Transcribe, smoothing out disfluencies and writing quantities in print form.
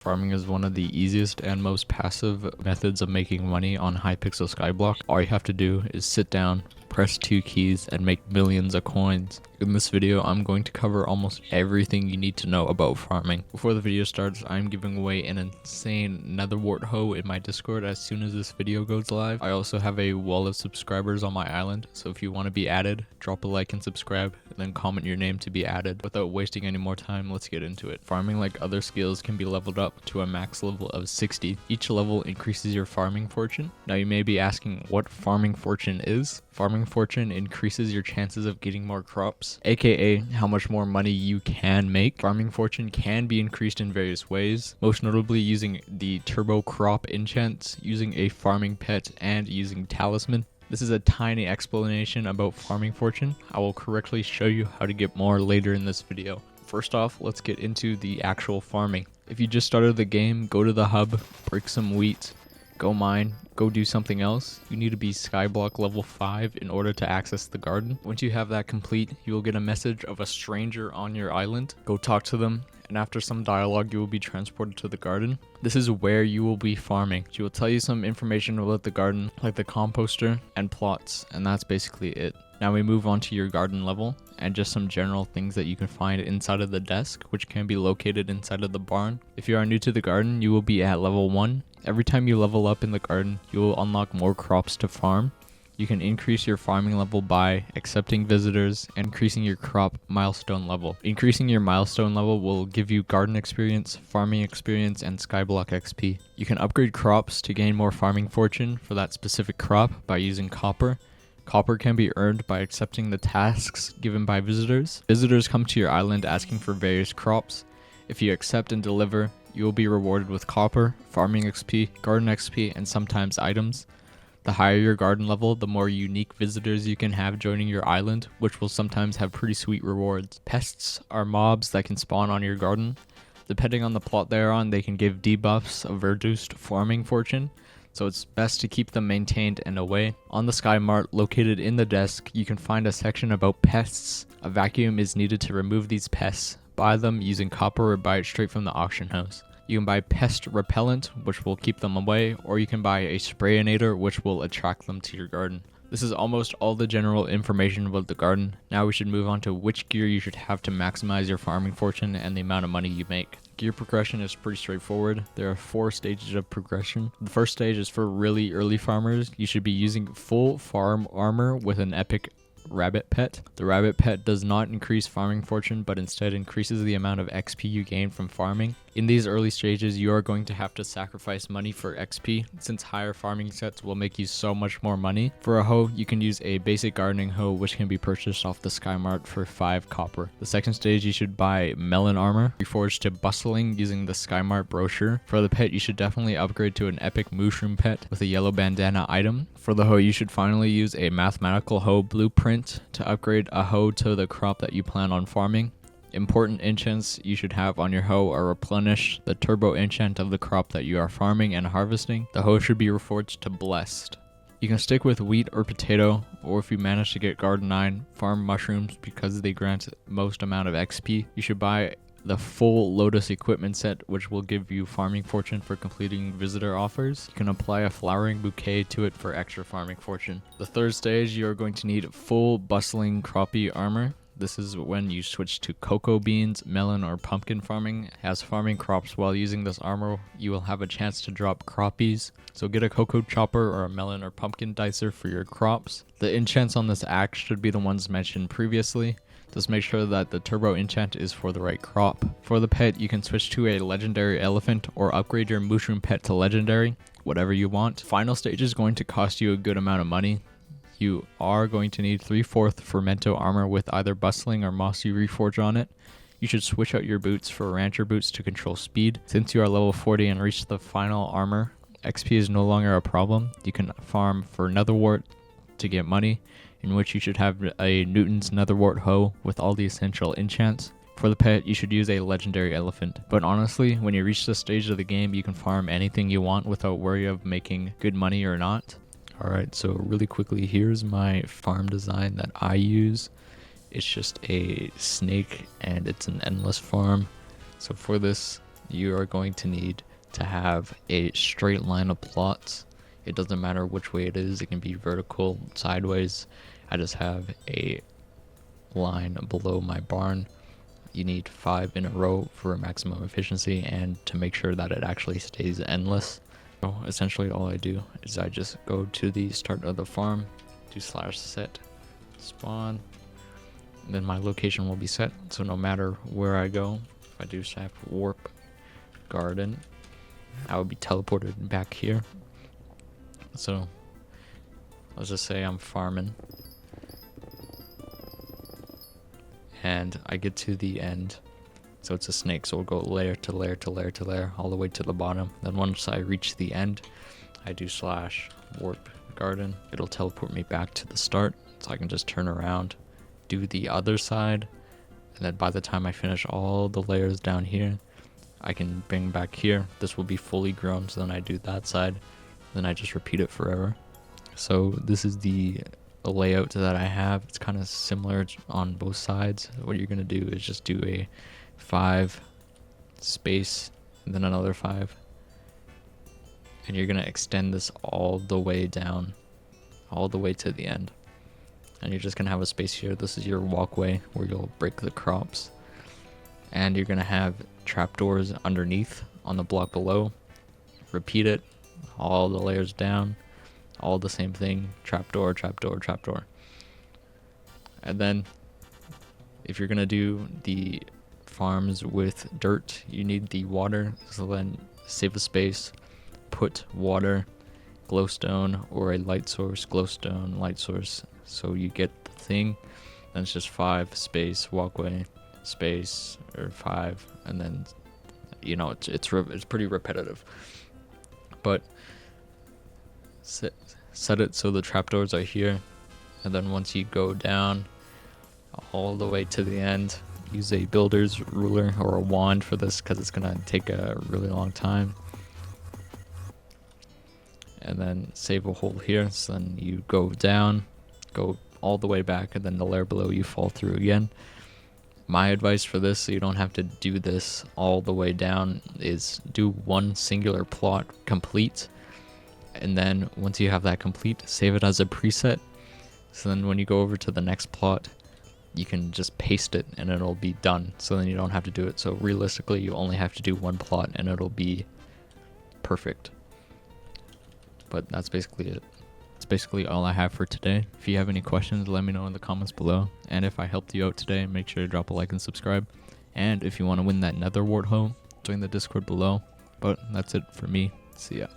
Farming is one of the easiest and most passive methods of making money on Hypixel Skyblock. All you have to do is sit down, press 2 keys, and make millions of coins. In this video, I'm going to cover almost everything you need to know about farming. Before the video starts, I'm giving away an insane netherwart hoe in my Discord as soon as this video goes live. I also have a wall of subscribers on my island, so if you want to be added, drop a like and subscribe, and then comment your name to be added. Without wasting any more time, let's get into it. Farming, like other skills, can be leveled up to a max level of 60. Each level increases your farming fortune. Now you may be asking what farming fortune is. Farming fortune increases your chances of getting more crops, aka how much more money you can make. Farming fortune can be increased in various ways, most notably using the turbo crop enchants, using a farming pet, and using talisman. This is a tiny explanation about farming fortune. I will correctly show you how to get more later in this video. First off, let's get into the actual farming. If you just started the game, go to the hub, break some wheat, go mine, go do something else. You need to be Skyblock level 5 in order to access the garden. Once you have that complete, you will get a message of a stranger on your island. Go talk to them, and after some dialogue, you will be transported to the garden. This is where you will be farming. She will tell you some information about the garden, like the composter and plots, and that's basically it. Now we move on to your garden level and just some general things that you can find inside of the desk, which can be located inside of the barn. If you are new to the garden, you will be at level 1. Every time you level up in the garden, you will unlock more crops to farm. You can increase your farming level by accepting visitors and increasing your crop milestone level. Increasing your milestone level will give you garden experience, farming experience, and Skyblock XP. You can upgrade crops to gain more farming fortune for that specific crop by using copper. Copper can be earned by accepting the tasks given by visitors. Visitors come to your island asking for various crops. If you accept and deliver, you will be rewarded with copper, farming XP, garden XP, and sometimes items. The higher your garden level, the more unique visitors you can have joining your island, which will sometimes have pretty sweet rewards. Pests are mobs that can spawn on your garden. Depending on the plot they are on, they can give debuffs of reduced farming fortune, so it's best to keep them maintained and away. On the Sky Mart located in the desk, you can find a section about pests. A vacuum is needed to remove these pests. Buy them using copper or buy it straight from the auction house. You can buy pest repellent, which will keep them away, or you can buy a sprayinator, which will attract them to your garden. This is almost all the general information about the garden. Now we should move on to which gear you should have to maximize your farming fortune and the amount of money you make. Gear progression is pretty straightforward. There are 4 stages of progression. The first stage is for really early farmers. You should be using full farm armor with an epic rabbit pet. The rabbit pet does not increase farming fortune, but instead increases the amount of XP you gain from farming. In these early stages, you are going to have to sacrifice money for XP, since higher farming sets will make you so much more money. For a hoe, you can use a basic gardening hoe, which can be purchased off the Skymart for 5 copper. The second stage, you should buy melon armor, reforged to bustling using the Skymart brochure. For the pet, you should definitely upgrade to an epic mushroom pet with a yellow bandana item. For the hoe, you should finally use a mathematical hoe blueprint to upgrade a hoe to the crop that you plan on farming. Important enchants you should have on your hoe are replenish, the turbo enchant of the crop that you are farming and harvesting. The hoe should be reforged to blessed. You can stick with wheat or potato, or if you manage to get garden 9, farm mushrooms because they grant most amount of XP. You should buy the full Lotus equipment set, which will give you farming fortune for completing visitor offers. You can apply a flowering bouquet to it for extra farming fortune. The third stage, you are going to need full bustling crappie armor. This is when you switch to cocoa beans, melon, or pumpkin farming. As farming crops while using this armor, you will have a chance to drop crappies. So get a cocoa chopper or a melon or pumpkin dicer for your crops. The enchants on this axe should be the ones mentioned previously. Just make sure that the turbo enchant is for the right crop. For the pet, you can switch to a legendary elephant or upgrade your mushroom pet to legendary, whatever you want. Final stage is going to cost you a good amount of money. You are going to need 3/4 fermento armor with either bustling or mossy reforge on it. You should switch out your boots for rancher boots to control speed. Since you are level 40 and reach the final armor, XP is no longer a problem. You can farm for netherwart to get money, in which you should have a Newton's netherwart hoe with all the essential enchants. For the pet, you should use a legendary elephant. But honestly, when you reach this stage of the game, you can farm anything you want without worry of making good money or not. Alright, so really quickly, here's my farm design that I use. It's just a snake and it's an endless farm. So for this, you are going to need to have a straight line of plots. It doesn't matter which way it is. It can be vertical, sideways. I just have a line below my barn. You need 5 in a row for maximum efficiency and to make sure that it actually stays endless. So essentially all I do is I just go to the start of the farm, do /set spawn, and then my location will be set. So no matter where I go, if I do warp garden, I will be teleported back here. So let's just say I'm farming and I get to the end. So it's a snake, so we'll go layer to layer to layer to layer all the way to the bottom. Then once I reach the end, I do /warp garden. It'll teleport me back to the start, so I can just turn around, do the other side, and then by the time I finish all the layers down here, I can bring back here. This will be fully grown, so then I do that side, then I just repeat it forever. So this is the layout that I have. It's kind of similar on both sides. What you're going to do is just do a 5 space and then another 5, and you're going to extend this all the way down, all the way to the end, and you're just going to have a space here. This is your walkway where you'll break the crops, and you're going to have trapdoors underneath on the block below. Repeat it all the layers down, all the same thing, trapdoor, trapdoor, trapdoor. And then if you're going to do the farms with dirt, you need the water, so then save a space, put water, glowstone, or a light source, glowstone, light source, so you get the thing. Then it's just 5 space walkway space, or 5, and then you know it's pretty repetitive, but set it so the trapdoors are here, and then once you go down all the way to the end, use a builder's ruler or a wand for this because it's gonna take a really long time, and then save a hole here. So then you go down, go all the way back, and then the layer below you fall through again. My advice for this, so you don't have to do this all the way down, is do one singular plot complete, and then once you have that complete, save it as a preset, so then when you go over to the next plot, you can just paste it and it'll be done, so then you don't have to do it. So realistically, you only have to do one plot and it'll be perfect. But that's basically it. That's basically all I have for today. If you have any questions, let me know in the comments below, and if I helped you out today, make sure to drop a like and subscribe. And if you want to win that nether wart hoe, join the Discord below. But that's it for me. See ya.